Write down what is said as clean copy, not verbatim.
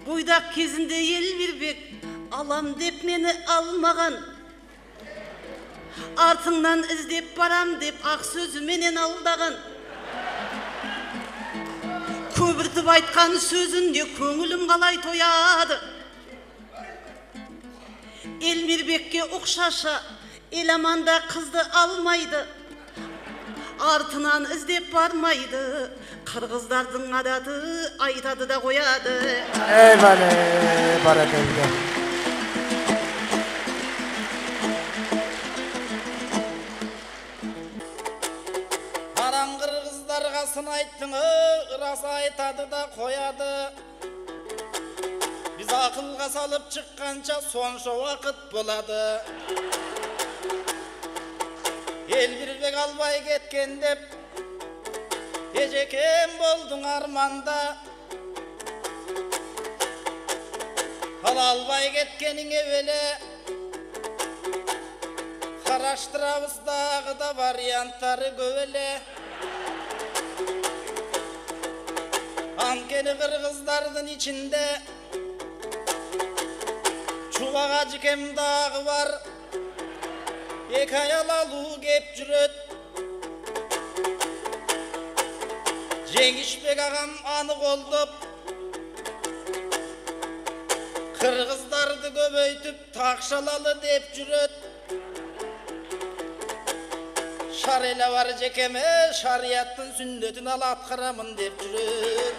Buйdak кезінде Elbirbek alam dep meni almagan. Артыңнан іздеп барам деп ақ сөзіменен алдаgan. Көбіртіп айтқан сөзінде көңілім қалай тояды. Elbirbekке ұқшаша еламанда қызды алмайды. Артынан іздеп бармайды. Қырғыздардың адаты айтады да қояды. Eyvallah, barakallah. Арам қырғыздарға сын айттың, рас айтады да қояды. Biz ақылға салып шыққанша сонша уақыт болады. Elbirbek албай кеткен деп ежекем болдың арманда. Ал албай кеткеніңе беле қараштырабыздағы да варианттары көбеле. Анкені қырғыздардың içinde Çuvağa cikem dağı var, ek ayal alu kep cüret. Cengişbek ağam anık oldup, Kırgızdardı köbeytip takşalalı dep cüret. Şarele var cekeme, şariattın sünnetini al atkaramın dep cüret.